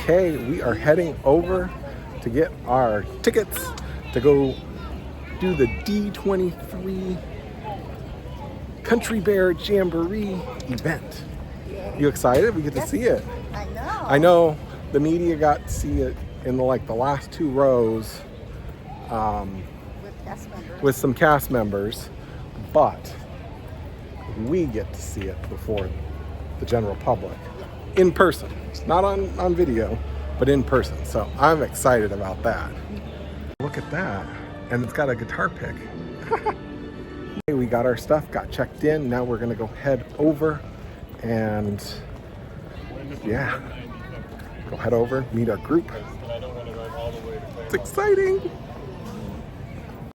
Okay, we are heading over to get our tickets to go do the D23 Country Bear Jamboree event. You excited? We get to see it. I know. I know the media got to see it in the last 2 rows with some cast members, but we get to see it before the general public in person. It's not on video, but in person. So I'm excited about that. Look at that. And it's got a guitar pick. We got our stuff, got checked in. Now we're gonna go head over and yeah, go head over, meet our group. It's exciting.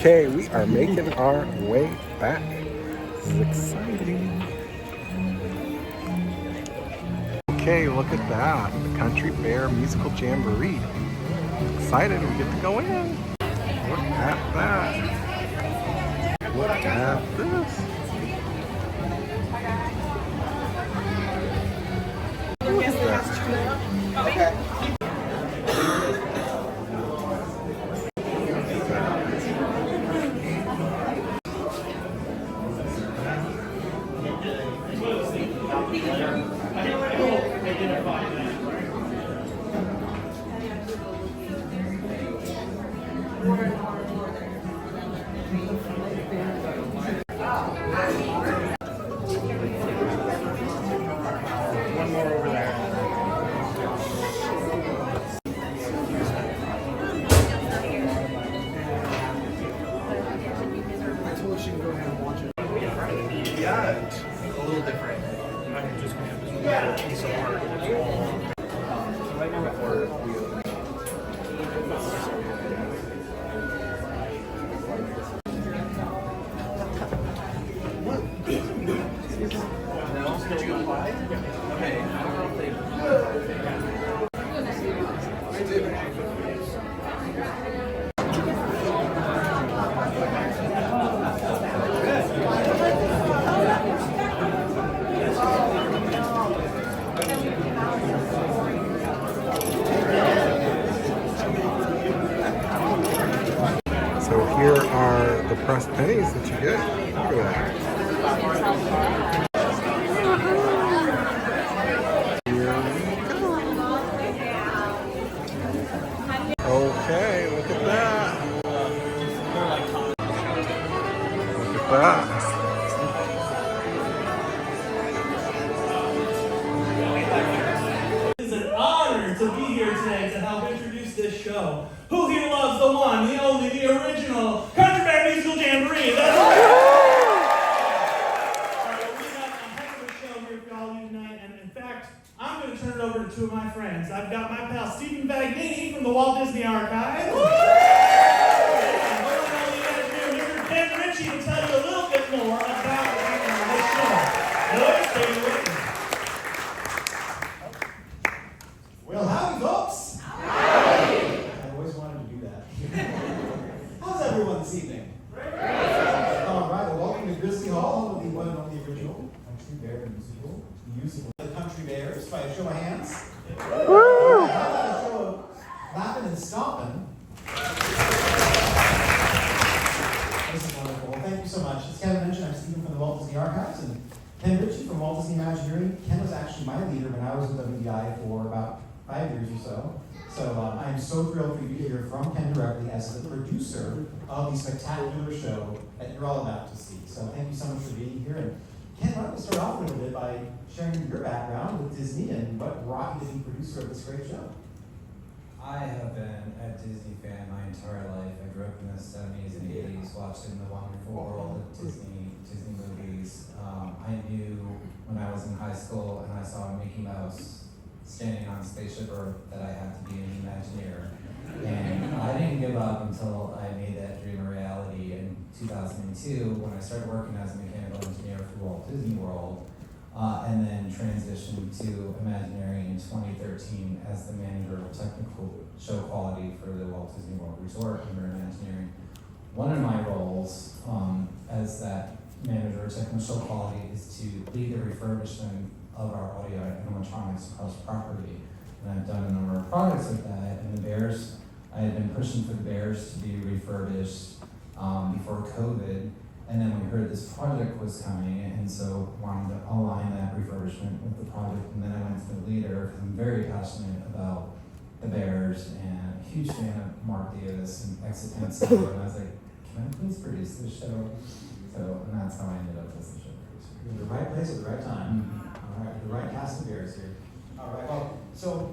Okay, we are making our way back. This is exciting. Okay, look at that. The Country Bear Musical Jamboree. Excited we get to go in. Look at that. Look at this. Look at that. Okay. One more over there. I told her she can go ahead and watch it. Yeah, it's a little different. I'm just going to have a piece of art. Right now we're So here are the pressed pennies that you get. Look at that. Here we go. Okay, look at that. Look at that. It is an honor to be here today to help introduce this show. Who here loves the one, the only, the original Country Bear Musical Jamboree? That's right. All right, we have a heck of a show here for all of you tonight, and in fact, I'm going to turn it over to 2 of my friends. I've got my pal Stephen Vagnini from the Walt Disney Archives. And Mr. Ken Richie to tell you a little bit more about this show. Boys, stay with me. Well, howdy, folks. Howdy. I always wanted to do that. How's everyone this evening? Great. All right, well, welcome to Grizzly Hall, home of the one and only original Country Bear Musical. The musical of the Country Bears. By a show of hands. Woo! How about a show of clapping and stomping? This is wonderful. Well, thank you so much. As Kevin mentioned, I'm Stephen from the Walt Disney Archives, and Ken Richie from Walt Disney Imagineering. Ken was actually my leader when I was with WDI for about 5 years or so. So I am so thrilled for you to hear from Ken directly as the producer of the spectacular show that you're all about to see. So thank you so much for being here. And Ken, why don't we start off a little bit by sharing your background with Disney and what brought you to be producer of this great show? I have been a Disney fan my entire life. I grew up in the 70s and 80s watching the wonderful world of Disney movies. I knew when I was in high school and I saw Mickey Mouse standing on Spaceship Earth that I had to be an Imagineer. And I didn't give up until I made that dream a reality in 2002 when I started working as a mechanical engineer for Walt Disney World. And then transitioned to Imagineering in 2013 as the manager of technical show quality for the Walt Disney World Resort under Imagineering. One of my roles as that manager of technical show quality is to lead the refurbishment of our audio and animatronics across property. and I've done a number of projects like that. And the bears, I had been pushing for the bears to be refurbished before COVID. And then we heard this project was coming, and so wanted to align that refurbishment with the project. And then I went to the leader, because I'm very passionate about the Bears and a huge fan of Mark Davis and Exitance. And I was like, can I please produce this show? So, and that's how I ended up as the show producer. You're in the right place at the right time. All right, the right cast of Bears here. All right, well, so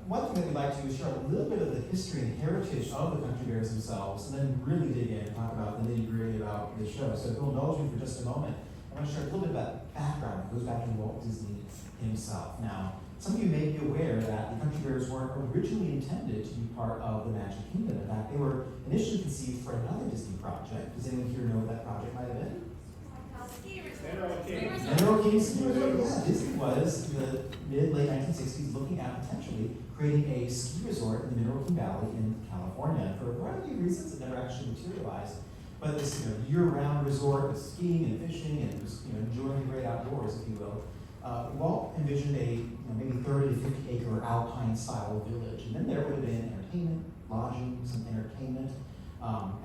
one thing that we'd like to do is share a little bit of the history and heritage of the Country Bears themselves, and then really dig in and talk about the nitty-gritty about the show. So if you'll indulge me for just a moment, I want to share a little bit about background that goes back to Walt Disney himself. Now, some of you may be aware that the Country Bears weren't originally intended to be part of the Magic Kingdom. In fact, they were initially conceived for another Disney project. Does anyone here know what that project might have been? Mineral King Ski Resort. Yeah, Disney was in the mid-late 1960s looking at potentially creating a ski resort in the Mineral King Valley in California. For a variety of reasons, it never actually materialized. But this year-round resort with skiing and fishing and just enjoying the great outdoors, if you will. Walt envisioned a maybe 30 to 50 acre alpine style village, and then there would have been entertainment, lodging, some entertainment,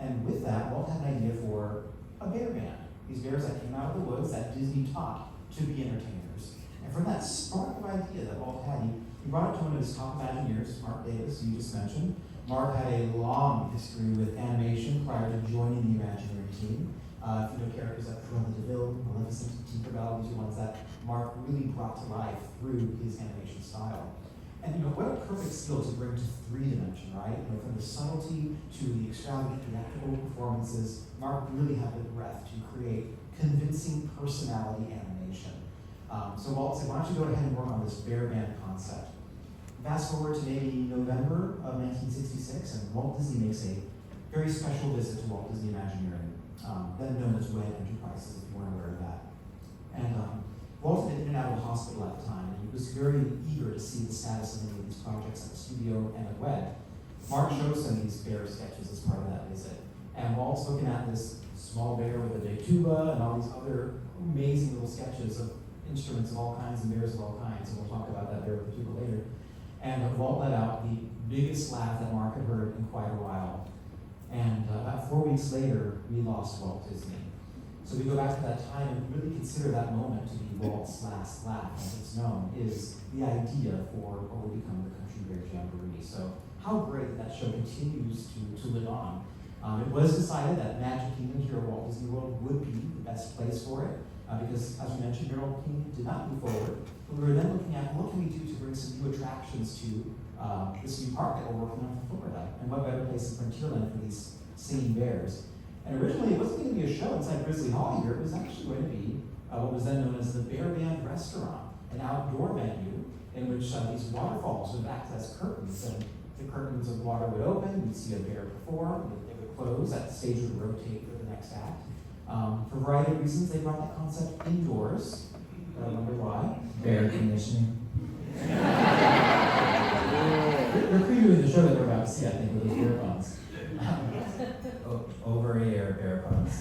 and with that, Walt had an idea for a bear band. These bears that came out of the woods that Disney taught to be entertainers. And from that spark of idea that Walt had, he brought it to one of his top Imagineers, Mark Davis, who you just mentioned. Mark had a long history with animation prior to joining the Imagineering team. If you know characters like Cruella de Vil, Maleficent, Tinkerbell, these are ones that Mark really brought to life through his animation style. And what a perfect skill to bring to 3D, right? From the subtlety to the extravagant theatrical performances, Mark really had the breath to create convincing personality animation. So Walt said, why don't you go ahead and work on this bear band concept? Fast forward to maybe November of 1966, and Walt Disney makes a very special visit to Walt Disney Imagineering, then known as WED Enterprises, if you weren't aware of that. And Walt had been in and out of the hospital at the time, and he was very eager to see the status of many of these projects at the studio and at WED. Mark showed some of these bear sketches as part of that visit, and Walt's looking at this small bear with a big tuba and all these other amazing little sketches of instruments of all kinds and bears of all kinds, and we'll talk about that bear with the tuba later. And Walt let out the biggest laugh that Mark had heard in quite a while. And about 4 weeks later, we lost Walt Disney. So we go back to that time and really consider that moment to be Walt's last laugh, as it's known, is the idea for what will become the Country Bear Jamboree. So how great that show continues to live on. It was decided that Magic Kingdom here at Walt Disney World would be the best place for it, because as we mentioned, Mineral Kingdom did not move forward. But we were then looking at what can we do to bring some new attractions to this new park that we're working on for Florida, and what better place than Frontierland for these singing bears. And originally, it wasn't going to be a show inside Grizzly Hall here. It was actually going to be what was then known as the Bear Band Restaurant, an outdoor venue in which these waterfalls would act as curtains. And the curtains of water would open, you'd see a bear perform, they would close, that stage would rotate for the next act. For a variety of reasons, they brought that concept indoors. I wonder why. Bear conditioning. They're previewing the show that we're about to see, I think, with those bear puns. Over-ear bear puns.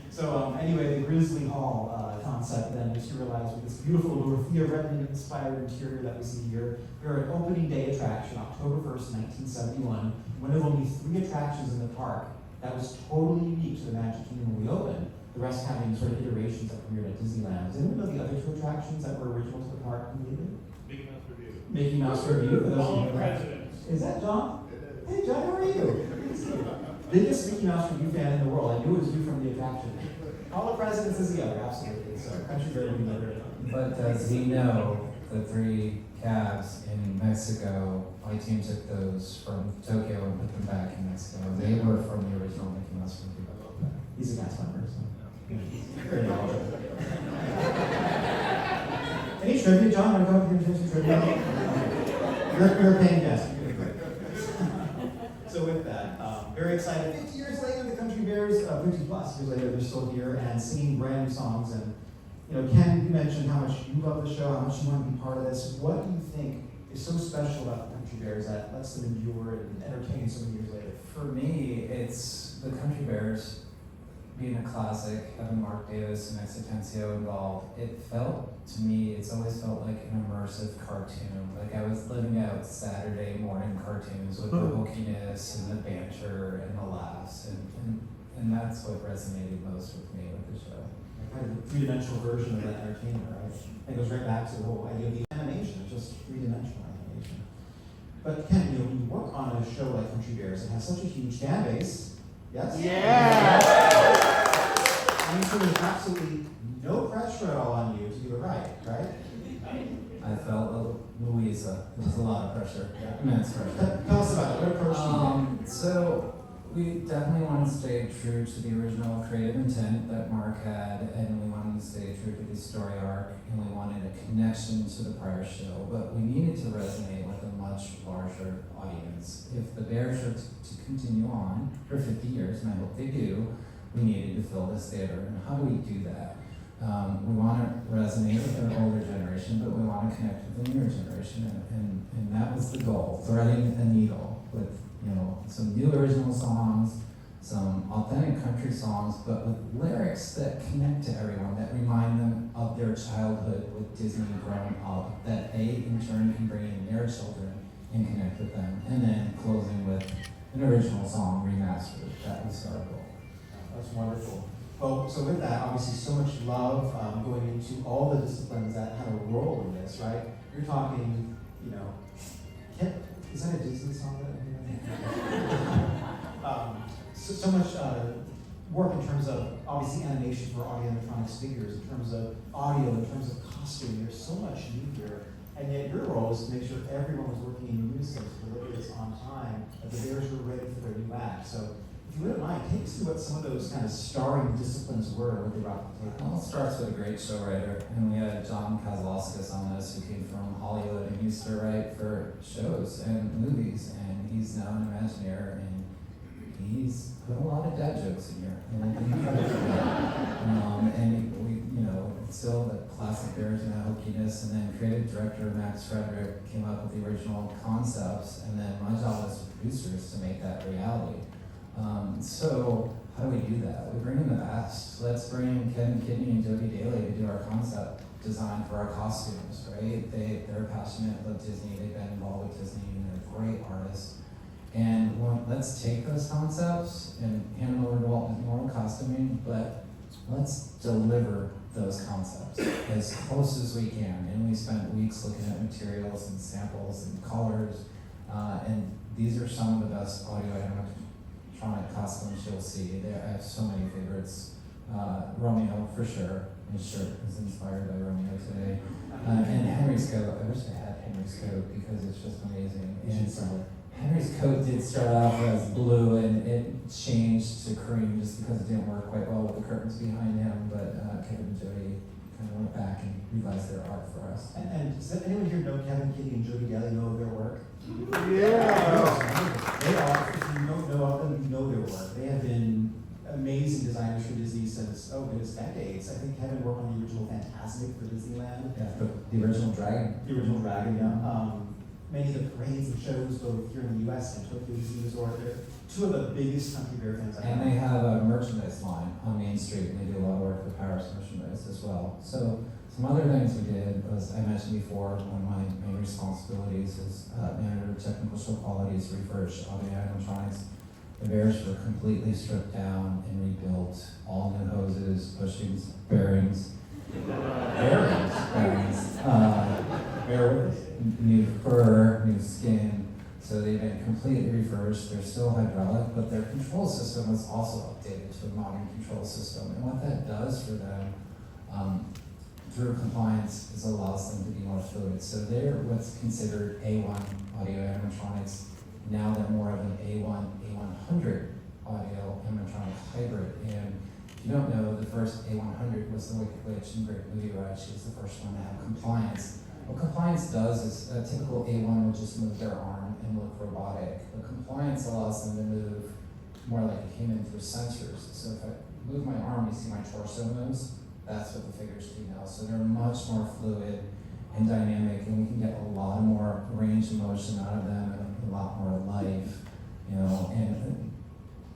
So anyway, the Grizzly Hall concept then just realized with this beautiful Dorothea Redmond-inspired interior that we see here, we are an opening day attraction, October 1st, 1971, one of only 3 attractions in the park that was totally unique to the Magic Kingdom when we opened, the rest having sort of iterations that premiered at Disneyland. Does anyone know the other 2 attractions that were original to the park completely? Mickey Mouse Review. Mickey Mouse Review, for those of you who know. Presidents. Is that John? Hey John, how are you? Biggest Mickey Mouse Review fan in the world. I knew it was you from the attraction. All the presidents is the other, absolutely. So Country Bear would be better. But does he know the 3 calves in Mexico? My team took those from Tokyo and put them back in Mexico. They were from the original Mickey Mouse Review. He's a cast member, so. Very knowledgeable. Any trivia, John? Want to go up here and do some trivia? You're a paying guest. So with that, very excited. 50 years later, the Country Bears, 50 plus years later, they're still here and singing brand new songs. And Ken, you mentioned how much you love the show, how much you want to be part of this. What do you think is so special about the Country Bears that lets them endure and entertain so many years later? For me, it's the Country Bears being a classic, having Mark Davis and Exitencio involved, it felt, to me, it's always felt like an immersive cartoon. Like I was living out Saturday morning cartoons with the hookiness and the banter and the laughs, and that's what resonated most with me with the show. Kind of a three-dimensional version of that entertainment, right? It goes right back to the whole idea of the animation, it's just three-dimensional animation. But Ken, you know, when you work on a show like Country Bears, it has such a huge fan base. Yes? Yeah! I'm sure there's absolutely no pressure at all on you to do it right? I felt Louisa. It was a lot of pressure, immense pressure. Tell us about it. What approach do you So we definitely wanted to stay true to the original creative intent that Mark had, and we wanted to stay true to the story arc, and we wanted a connection to the prior show, but we needed to resonate with a much larger audience. If the Bears are to continue on for 50 years, and I hope they do, we needed to fill this theater. And how do we do that? We want to resonate with an older generation, but we want to connect with the newer generation, and that was the goal, threading a needle with, you know, some new original songs, some authentic country songs, but with lyrics that connect to everyone, that remind them of their childhood with Disney growing up, that they in turn can bring in their children and connect with them, and then closing with an original song remastered. That was our goal. That's wonderful. Well, so with that, obviously so much love going into all the disciplines that have a role in this, right? You're talking, you know, is that a Disney song? So much work in terms of, obviously, animation for audio animatronics figures, in terms of audio, in terms of costume. There's so much need here. And yet your role is to make sure everyone was working in unison to deliver this on time, that the Bears were ready for their new act. So if you wouldn't mind, take us through what some of those kind of starring disciplines were when they brought the table. Well, it starts with a great show writer, and we had John Kozlowskis on this, who came from Hollywood and used to write for shows and movies, and he's now an Imagineer, and he's put a lot of dad jokes in here, and I think and we, you know, still the classic Bears and hokeyess, and then creative director Max Frederick came up with the original concepts, and then my job as a producer is to make that reality. So how do we do that? We bring in the best. Let's bring in Kevin Kidney and Jody Daly to do our concept design for our costumes, right? They're passionate about Disney. They've been involved with Disney, and they're great artists. And let's take those concepts and hand them over to Walt Disney World Costuming, but let's deliver those concepts as close as we can. And we spent weeks looking at materials and samples and colors, and these are some of the best audio animatronic costumes you'll see. I have so many favorites. Romeo, for sure. His shirt is inspired by Romeo today. And Henry's coat. I wish I had Henry's coat because it's just amazing. And so Henry's coat did start off as blue, and it changed to cream just because it didn't work quite well with the curtains behind him. But Kevin and Jody kind of went back and revised their art for us. And does anyone here know Kevin Kidney and Jody Daly, know of their work? Yeah! They are, if you don't know of them, you know their work. They have been amazing designers for Disney since, decades. I think Kevin worked on the original Fantastic for Disneyland. Yeah, the original Dragon. The original Dragon, yeah. Many of the parades and shows, both here in the US and Tokyo Disney Resort, they're two of the biggest Country Bear fans I know. And they have a merchandise line on Main Street, and they do a lot of work for Paris merchandise as well. So some other things we did was, I mentioned before, one of my main responsibilities is manager of technical show qualities, Refurbished audio animatronics. The Bears were completely stripped down and rebuilt, all new hoses, bushings, bearings, new fur, new skin. So they've been completely refurbished. They're still hydraulic, but their control system was also updated to a modern control system. And what that does for them, through compliance, is allows them to be more fluid. So they're what's considered A1 audio animatronics. Now they're more of an A1, A100 audio animatronic hybrid. And if you don't know, the first A100 was the Wicked Witch in Great Movie Ride. She was the first one to have compliance. What compliance does is a typical A1 will just move their arm and look robotic. But compliance allows them to move more like a human through sensors. So if I move my arm, you see my torso moves. That's what the figures do now. So they're much more fluid and dynamic, and we can get a lot more range of motion out of them and a lot more life, you know. And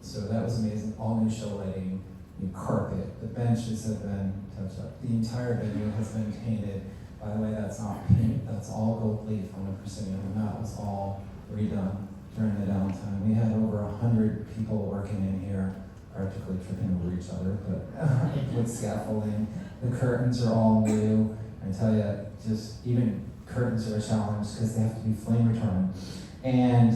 so that was amazing. All new show lighting, The carpet, the benches have been touched up. The entire venue has been painted. By the way, that's not paint, that's all gold leaf on the proscenium, and that was all redone during the downtime. We had over 100 people working in here, practically tripping over each other, but with scaffolding. The curtains are all new. I tell you, just even curtains are a challenge because they have to be flame retardant. And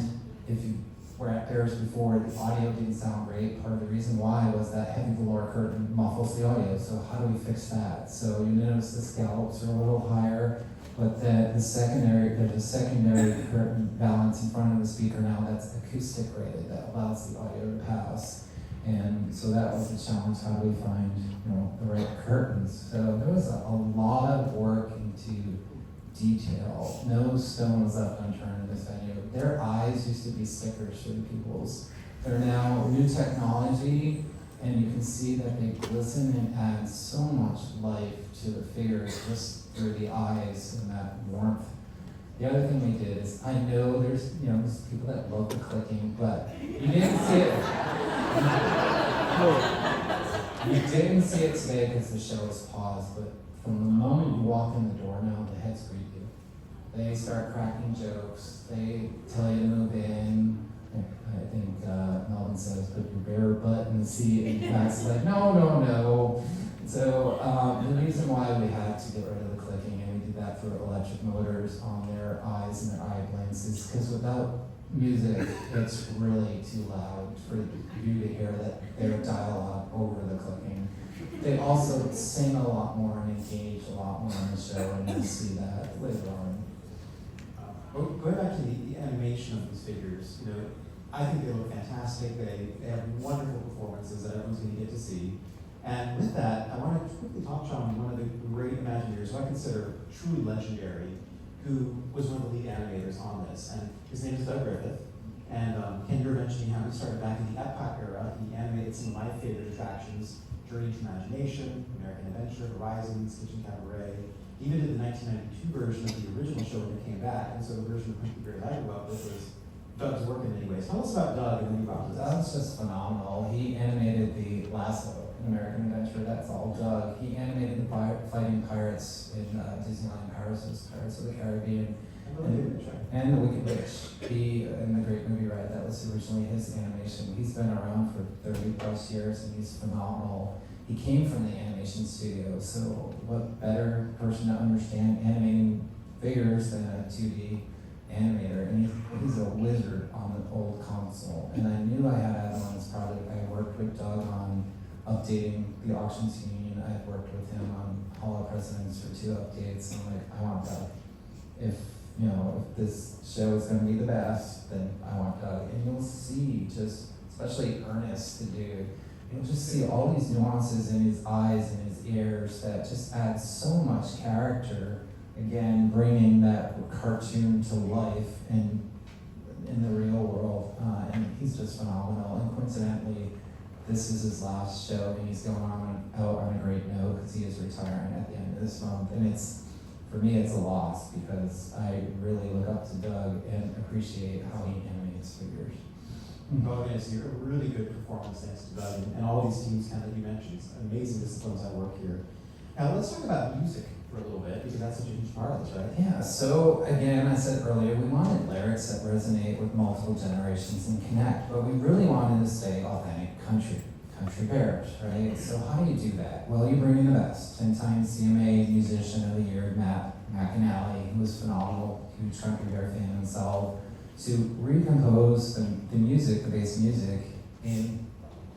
if you were at Paris before, the audio didn't sound great. Part of the reason why was that heavy velour curtain muffles the audio. So how do we fix that? So you notice the scallops are a little higher, but there's a secondary curtain balance in front of the speaker now that's acoustic rated that allows the audio to pass. And so that was the challenge. How do we find the right curtains? So there was a lot of work into detail. No stone was left unturned in this venue. Their eyes used to be stickers for the pupils. They're now new technology, and you can see that they glisten and add so much life to the figures just through the eyes and that warmth. The other thing we did is, I know there's people that love the clicking, but you didn't see it. You didn't see it today because the show was paused, but from the moment you walk in the door now, the heads greet you. They start cracking jokes. They tell you to move in. I think Melvin says, put your bare butt in the seat, and Max is like, no. So the reason why we had to get rid of the clicking, and we did that for electric motors on their eyes and their eye blinks, is because without music, it's really too loud for you to hear their dialogue over the clicking. They also sing a lot more and engage a lot more in the show, and you'll see that later on. Going back to the animation of these figures, I think they look fantastic. They have wonderful performances that everyone's going to get to see. And with that, I want to quickly touch on one of the great Imagineers who I consider truly legendary, who was one of the lead animators on this. And his name is Doug Griffith. And Ken, you were mentioning how he started back in the Epcot era. He animated some of my favorite attractions, Journey to Imagination, American Adventure, Horizons, Kitchen Cabaret. He even did the 1992 version of the original show when it came back. And so the version of Country Bear I grew up with was Doug's work in many ways. Tell us about Doug and then you brought this. Doug's just phenomenal. He animated the Lasso in American Adventure. That's all Doug. He animated the fighting pirates in Disneyland Paris, Pirates of the Caribbean. And the Wicked Witch. In the Great Movie Ride, that was originally his animation. He's been around for 30 plus years and he's phenomenal. He came from the animation studio, so what better person to understand animating figures than a 2D animator? And he's a wizard on the old console. And I knew I had to have him on this project. I worked with Doug on updating the Auctions Union. I worked with him on Hall of Presidents for 2 updates. And I'm like, I want Doug. If this show is going to be the best, then I want Doug. And you'll see, just especially Ernest, the dude, you'll just see all these nuances in his eyes and his ears that just add so much character. Again, bringing that cartoon to life in the real world. And he's just phenomenal. And coincidentally, this is his last show, and he's going out on a great note because he is retiring at the end of this month. And for me, it's a loss because I really look up to Doug and appreciate how he animates figures. Oh, yes, you're a really good performance thanks to Doug and all these teams that you mentioned. It's amazing disciplines that work here. Now let's talk about music for a little bit because that's such a huge part of this, right? Yeah, so again, I said earlier, we wanted lyrics that resonate with multiple generations and connect, but we really wanted to stay authentic country bears, right? So how do you do that? Well, you bring in the best. 10-time CMA Musician of the Year, Matt McAnally, who was phenomenal, huge country bear fan himself, to recompose the music, the bass music, in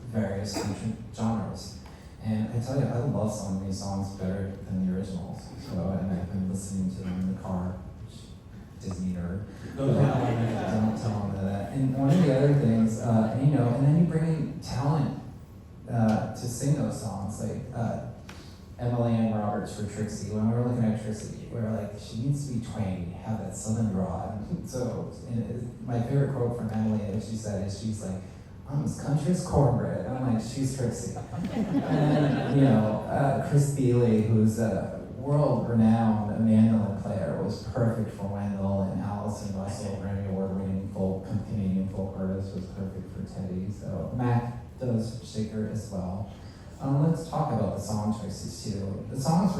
various country genres. And I tell you, I love some of these songs better than the originals. So, and I've been listening to them in the car, Disney nerd. Don't tell them that. And one of the other things, and then you bring in talent to sing those songs, like Emily Ann Roberts for Trixie. When we were looking at Trixie, we were like, she needs to be twangy, have that southern draw. So, my favorite quote from Emily, she said, is she's like, I'm as country as cornbread. And I'm like, she's Trixie. And then, Chris Bealey, who's a world-renowned mandolin player, was perfect for Wendell, and Allison Russell, Grammy Award-winning Canadian folk artist, was perfect for Teddy. So Mac does Shaker as well. Let's talk about the song choices too. The songs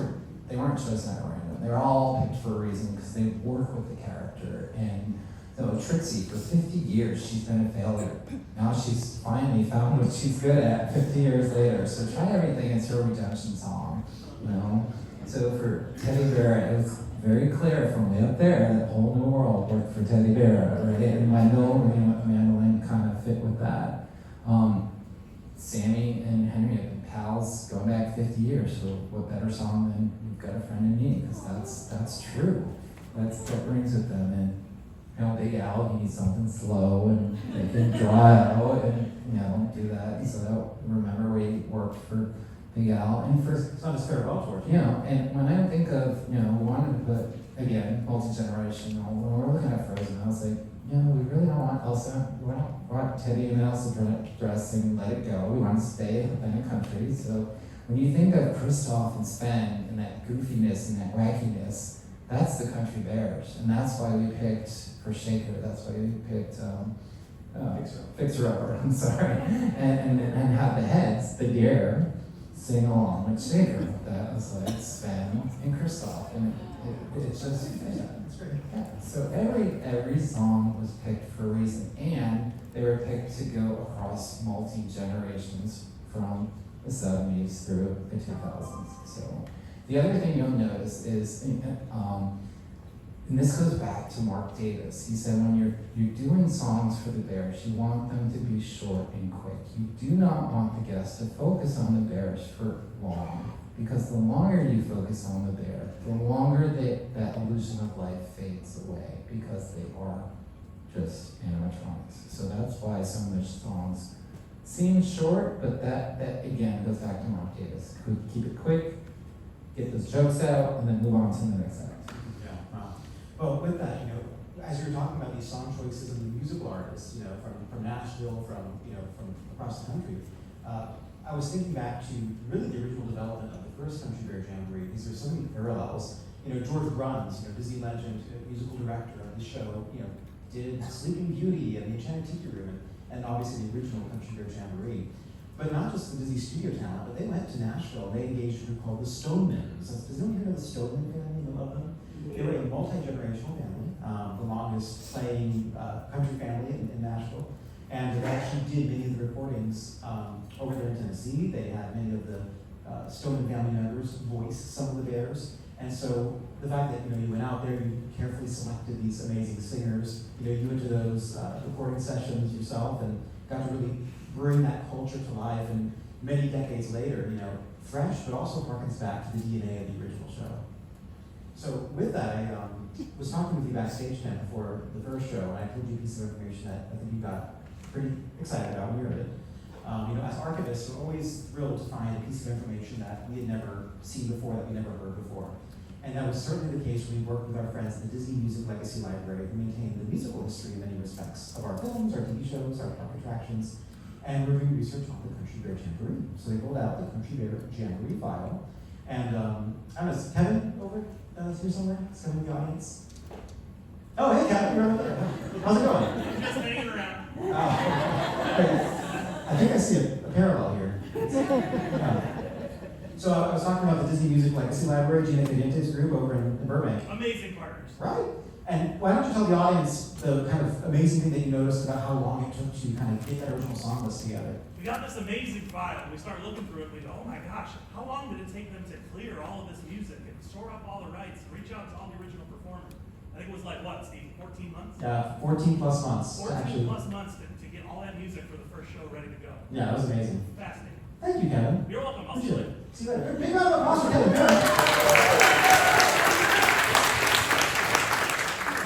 they weren't chosen at random. They were all picked for a reason because they work with the character. And so Trixie, for 50 years, she's been a failure. Now she's finally found what she's good at 50 years later. So Try Everything is her redemption song, you know? So for Teddy Bear, it was very clear from way up there that Whole New World worked for Teddy Bear, right? And mandolin kind of fit with that. Sammy and Henry have been pals going back 50 years, so what better song than You've Got a Friend in Me, because that's true. That brings with them. And you know, Big Al, he needs something slow, and they can draw out, and you know, do that. So that, remember we worked for Big Al, and for It's not a farewell tour. you know, and when I think of, you know, we wanted to put, again, multi-generational, when we're looking at Frozen, I was like, you know, we really don't want Elsa, we don't want Teddy and Elsa dressing Let It Go, we want to stay in the country. So when you think of Kristoff and Sven and that goofiness and that wackiness, that's the Country Bears, and that's why we picked for Shaker, that's why we picked Fixer Upper, I'm sorry, and have the heads, the deer, sing along with Shaker. That was like Sven and Kristoff, and it's just, yeah, it's great. Yeah. So every song was picked for a reason, and they were picked to go across multi-generations from the 70s through the 2000s. So the other thing you'll notice is, and this goes back to Mark Davis. He said when you're doing songs for the Bears, you want them to be short and quick. You do not want the guests to focus on the Bears for long, because the longer you focus on the bear, the longer that illusion of life fades away, because they are just animatronics. So that's why some of the songs seem short, but that again goes back to Mark Davis. Keep it quick, get those jokes out, and then move on to the next act. Yeah, wow. Well, with that, you know, as you're talking about these song choices and the musical artists, you know, from Nashville, from across the country, I was thinking back to really the original development of the first Country Bear Jamboree, because there's so many parallels. You know, George Bruns, you know, Disney legend, musical director of the show, you know, did Sleeping Beauty and The Enchanted Tiki Room, and obviously the original Country Bear Jamboree. But not just the Disney studio talent, but they went to Nashville and they engaged a group called the Stonemans. Does anyone here know the Stoneman family? You love them? They were a multi-generational family, the longest playing country family in Nashville. And they actually did many of the recordings over there in Tennessee. They had many of the Stoneman family members voice some of the Bears. And so the fact that, you know, you went out there, you carefully selected these amazing singers, you know, you went to those recording sessions yourself and got to really bring that culture to life. And many decades later, you know, fresh, but also harkens back to the DNA of the original show. So with that, I was talking with you backstage, Ken, before the first show, and I told you a piece of information that I think you got pretty excited about when you heard it. You know, as archivists, we're always thrilled to find a piece of information that we had never seen before, that we never heard before. And that was certainly the case when we worked with our friends at the Disney Music Legacy Library, who maintain the musical history in many respects of our films, our TV shows, our park attractions, and we're doing research on the Country Bear Jamboree. So they rolled out the Country Bear Jamboree file. And I don't know, is Kevin over here somewhere? Is Kevin in the audience? Oh, hey Kevin, you're over there. How's it going? Just hanging around. I think I see a parallel here. Yeah. So I was talking about the Disney Music Legacy Library, Gina Cadiente's group over in Burbank. Amazing partners. Right. And why don't you tell the audience the kind of amazing thing that you noticed about how long it took to kind of get that original song list together? We got this amazing file. We start looking through it and we go, oh my gosh, how long did it take them to clear all of this music and store up all the rights, reach out to all the original performers? I think it was like, what, Steve, 14 months? Yeah, 14 plus months. 14 actually. plus months to get all that music for the first show ready to go. Yeah, that was amazing. Fascinating. Thank you, Kevin. You're welcome. I'll see Appreciate you it. later. See you later. Big round of applause for Kevin.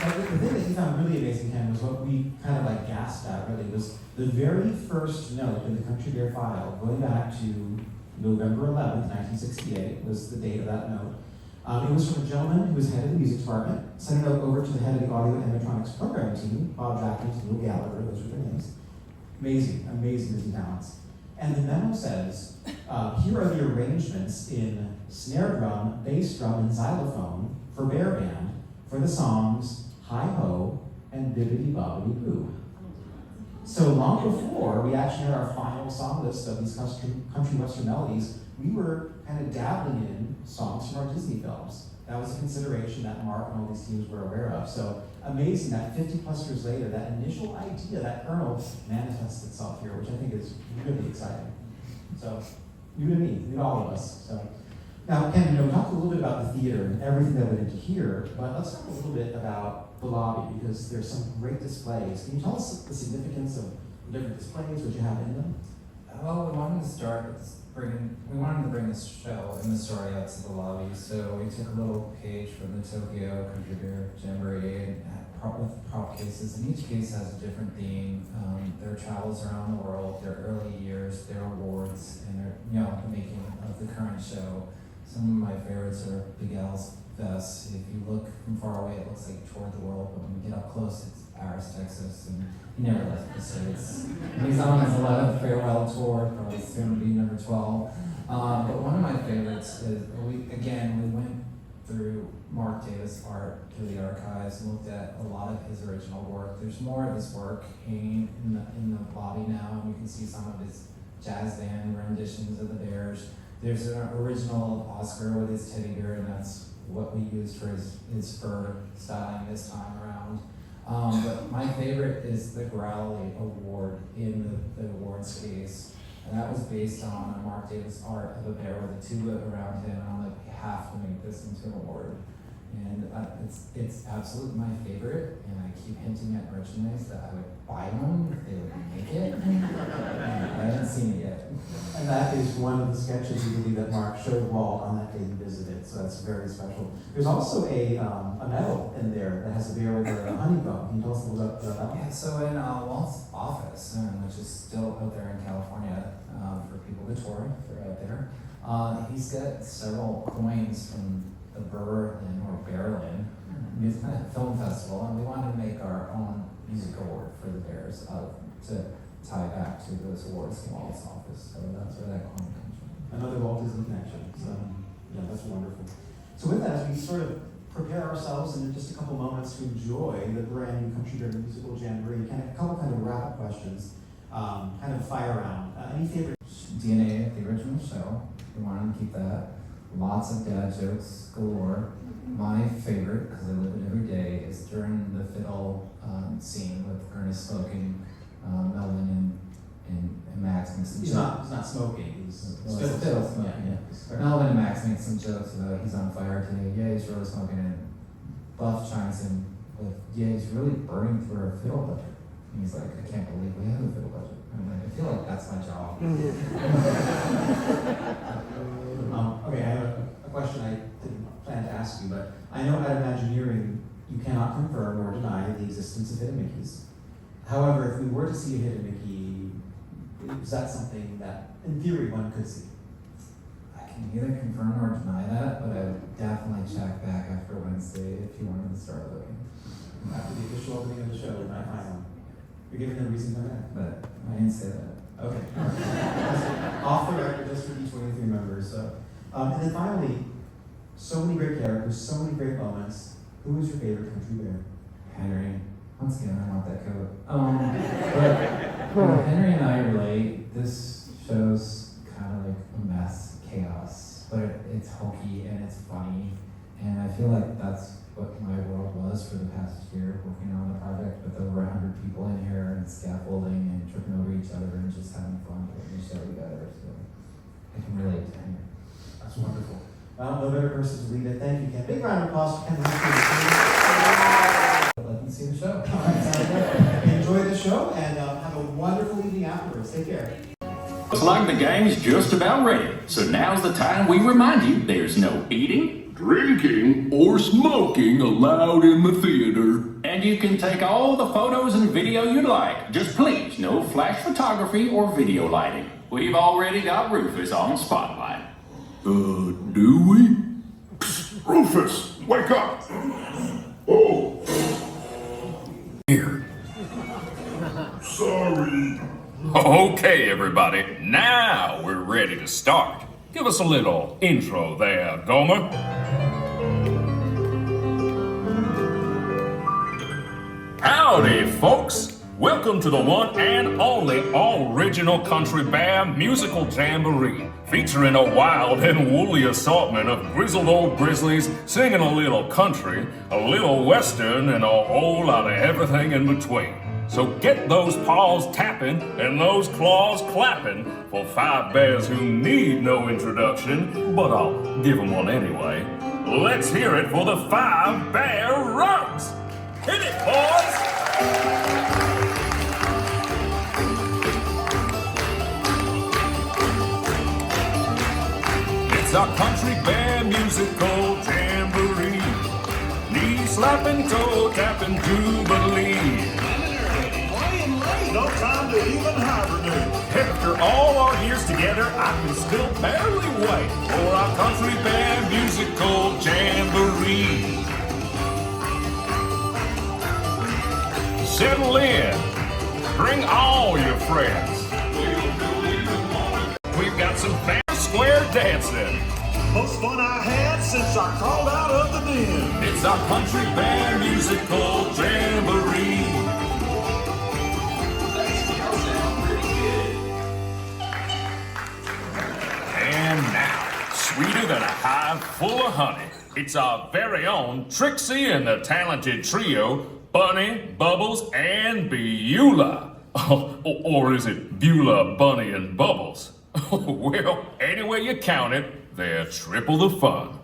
The thing that he found really amazing, Ken, was what we kind of like gasped at, really, was the very first note in the Country Bear file, going back to November 11th, 1968, was the date of that note. It was from a gentleman who was head of the music department, sent it over to the head of the audio animatronics programming team, Bob Jackins, Neil Gallagher, those are their names. Amazing, amazing Disney talents. And the memo says, here are the arrangements in snare drum, bass drum, and xylophone for Bear Band for the songs Hi Ho and Bibbidi Bobbidi Boo. So long before we actually had our final song list of these country western melodies, we were kind of dabbling in songs from our Disney films. That was a consideration that Mark and all these teams were aware of. So amazing that 50 plus years later, that initial idea, that kernel manifests itself here, which I think is really exciting. So, you and me, you all of us. So, now, Ken, we talked a little bit about the theater and everything that went into here, but let's talk a little bit about the lobby, because there's some great displays. Can you tell us the significance of the different displays, what you have in them? Well, we wanted to start with we wanted to bring this show and the story out to the lobby, so we took a little page from the Tokyo Country Bear Jamboree and with prop cases, and each case has a different theme. Their travels around the world, their early years, their awards, and their, the making of the current show. Some of my favorites are Big Al's vest. If you look from far away, it looks like toward the world, but when you get up close, it's Paris, Texas, and he never left the States. And he's on his 11th farewell tour, probably soon to be number 12. But one of my favorites is, we went through Mark Davis' art through the archives and looked at a lot of his original work. There's more of his work hanging in the lobby now, and you can see some of his jazz band renditions of the Bears. There's an original of Oscar with his teddy bear, and that's what we used for his fur styling this time around. But my favorite is the Growly Award in the awards case. And that was based on a Mark Davis art of a bear with a tuba around him, and I'm like, we have to make this into an award. And it's absolutely my favorite, and I keep hinting at merchandise that I would buy one if they would make it. I haven't seen it yet. And that is one of the sketches, you believe, that Mark showed Walt on that day he visited, so that's very special. There's also a medal in there that has a bear with a honeycomb. Can you tell us a little bit about that one? Yeah, so in Walt's office, which is still out there in California for people to tour, if they're out there, he's got several coins from the Berlin or Berlin Film Festival, and we wanted to make our own music award for the Bears to tie back to those awards in Walt's office. So that's where that coin comes from. Another Walt Disney connection. So, that's wonderful. So with that, as we sort of prepare ourselves in just a couple moments to enjoy the brand new Country Bear Musical Jamboree, a couple kind of wrap-up questions, kind of fire round. Any favorite? DNA, the original show, we wanted to keep that. Lots of dad jokes galore. My favorite, because I live it every day, is during the fiddle scene with Ernest smoking, Melvin and Max make some jokes. He's not smoking. He's still smoking. Yeah. Melvin and Max make some jokes about he's on fire today. Yeah, he's really smoking. And Buff chimes in with, yeah, he's really burning through our fiddle budget. And he's like, I can't believe we have a fiddle budget. I'm like, I feel like that's my job. Okay, I have a question I didn't plan to ask you, but I know out of Imagineering, you cannot confirm or deny the existence of hidden Mickeys. However, if we were to see a hidden Mickey, is that something that, in theory, one could see? I can neither confirm or deny that, but I would definitely check back after Wednesday if you wanted to start looking. After the official opening of the show, we might find one. You're giving them a reason to know that? But I didn't say that. Okay. Off the record, just for D23 members. So. And then finally, so many great characters, so many great moments. Who is your favorite country bear? Henry. Once again, I want that coat. But Henry and I relate. This show's kind of like a mess, chaos, but it's hokey and it's funny. And I feel like that's what my world was for the past year, working on the project with over 100 people in here and scaffolding and tripping over each other and just having fun putting the show together. So I can relate to Henry. That's wonderful. Well, no better person to lead it. Thank you, Ken. Big round of applause for Ken. Let them see the show. All right, enjoy the show and have a wonderful evening afterwards. Take care. Looks like the game's just about ready. So now's the time we remind you there's no eating, drinking, or smoking allowed in the theater. And you can take all the photos and video you'd like. Just please, no flash photography or video lighting. We've already got Rufus on spotlight. Do we? Psst, Rufus, wake up! Oh! Here. Sorry. Okay, everybody. Now we're ready to start. Give us a little intro there, Gomer. Howdy, folks. Welcome to the one and only original Country Bear Musical Jamboree, featuring a wild and woolly assortment of grizzled old grizzlies singing a little country, a little western, and a whole lot of everything in between. So get those paws tapping and those claws clapping for 5 bears who need no introduction, but I'll give them one anyway. Let's hear it for the 5 Bear Rugs! Hit it, boys! It's our Country Bear Musical Jamboree. Knee slapping, toe tapping jubilee. No time to even hibernate. After all our years together, I can still barely wait for our Country Bear Musical Jamboree. Settle in. Bring all your friends. We've got some fair square dancing. Most fun I had since I crawled out of the den. It's our Country Bear Musical Jamboree. And now, sweeter than a hive full of honey, it's our very own Trixie and the talented trio, Bunny, Bubbles, and Beulah. Oh, or is it Beulah, Bunny, and Bubbles? Well, any way you count it, they're triple the fun.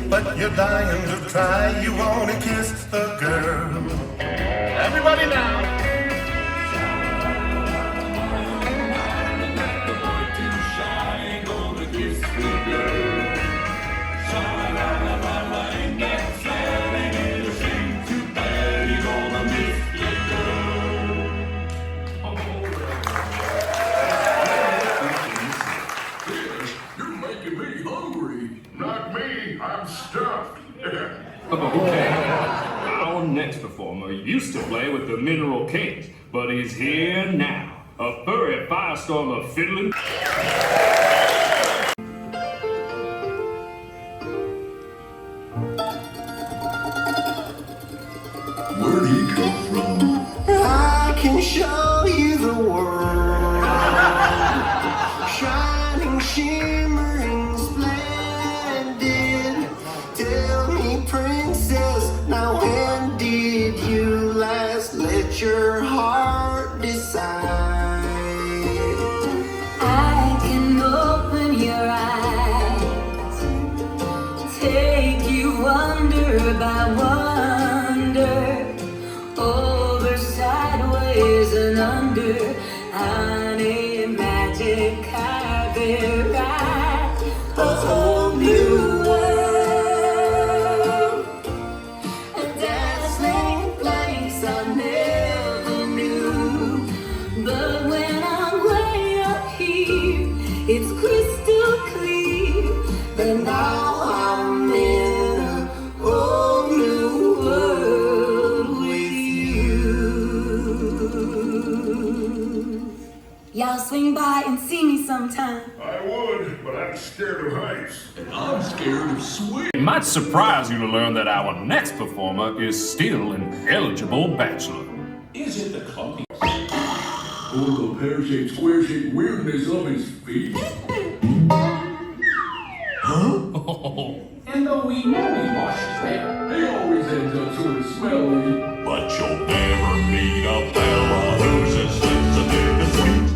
But you're dying to try, you wanna kiss the girl. Everybody now. You're making me hungry. Not me, I'm stuffed. Okay. Our next performer used to play with the Mineral Kings, but he's here now. A furry firestorm of fiddling. Where'd he come from? I can show you the world, shining, shimmering, splendid. Tell me, princess, now when did you last let your heart decide? I can open your eyes, take you wonder by wonder, over, sideways, and under. Honey, magic, carpet ride, a whole new world, a dazzling place I never knew. But when I'm way up here, it's crystal clear that now I'm in a whole new world with you. Y'all swing by and see me sometime. I would, but I'm scared of heights. And I'm scared of swing. It might surprise you to learn that our next performer is still an eligible bachelor. Is it the clumpy? Or the pear-shaped, square-shaped weirdness of his feet. And though we know he washes there, He always ends up sort of smelly. but you'll never meet a fella who's as sensitive as sweet.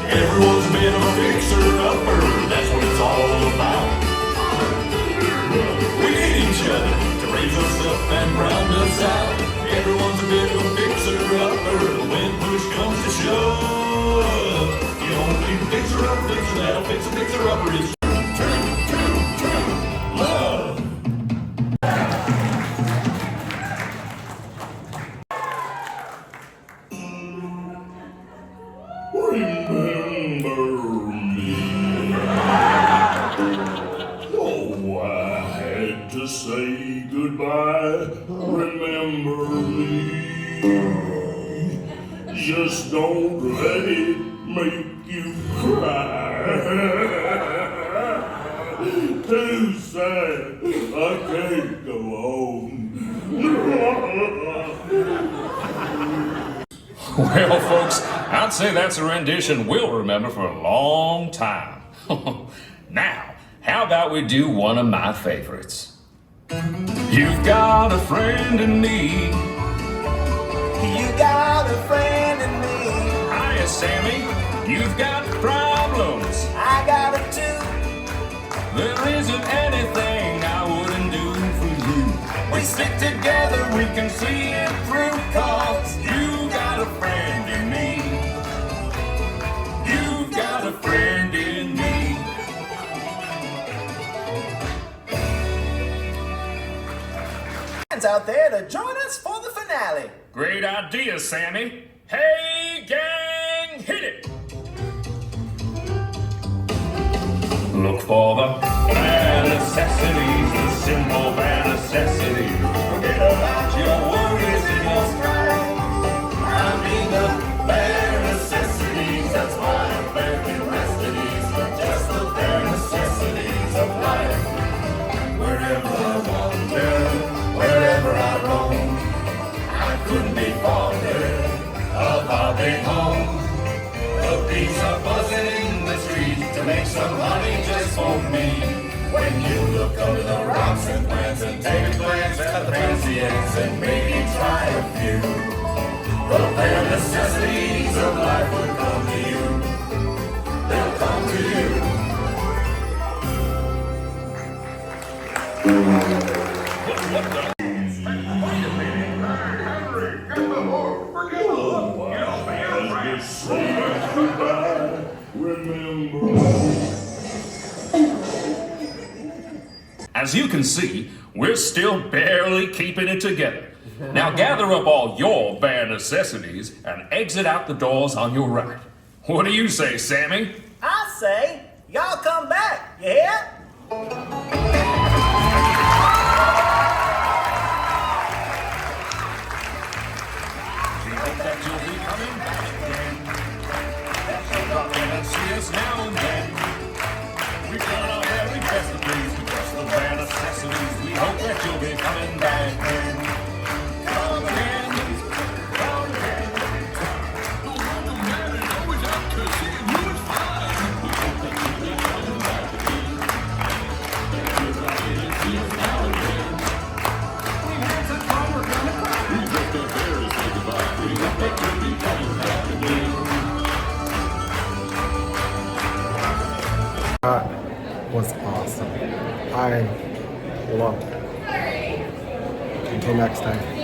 Everyone's been a fixer-upper, that's what it's all about. We need each other to raise us up and round us out. Everyone's a bit of a fixer-upper, but when push comes to shove, you don't need a fixer-upper, fixer that'll fix a fixer-upper. It's true love. Remember me. Oh, I had to say goodbye. Remember me. Just don't let it make you cry. Too sad, I can't go on. Well, folks, I'd say that's a rendition we'll remember for a long time. Now, how about we do one of my favorites? You've got a friend in me. You got a friend in me. Hiya, Sammy. You've got problems. I got it too. There isn't anything I wouldn't do for you. We stick together, We can see it through, 'cause you got a friend in me. You've got a friend in me. friends out there to join us for the finale. Great idea, Sammy. Hey, gang, hit it! Look for the bare necessities, the simple bare necessities. Forget about your worries and your strife. I mean the bare necessities, that's why I'm begging rhapsodies, just the bare necessities of life. Wherever I wander, wherever I roam, I couldn't be fonder of our big home. The bees are buzzing in the streets to make some honey just for me. When you look under the rocks and plants and take a glance at the fancy ants and maybe try a few, the bare necessities of life will come to you. They'll come to you. As you can see, we're still barely keeping it together. Now gather up all your bare necessities and exit out the doors on your right. What do you say, Sammy? I say, y'all come back, you hear? We hope that you'll be coming back again. That you'll drop in and see us now and then. We've done our very best to please you, just the bare necessities. We hope that you'll be coming back again. Come again, come again. Welcome back, and always out to see you. It's fine. We hope that you'll be coming back again. That you'll drop in and see us now and then. We had such fun, we're gonna cry. We hope the bears say goodbye. We hope that you'll be coming back again. That was awesome. I loved it. Until next time.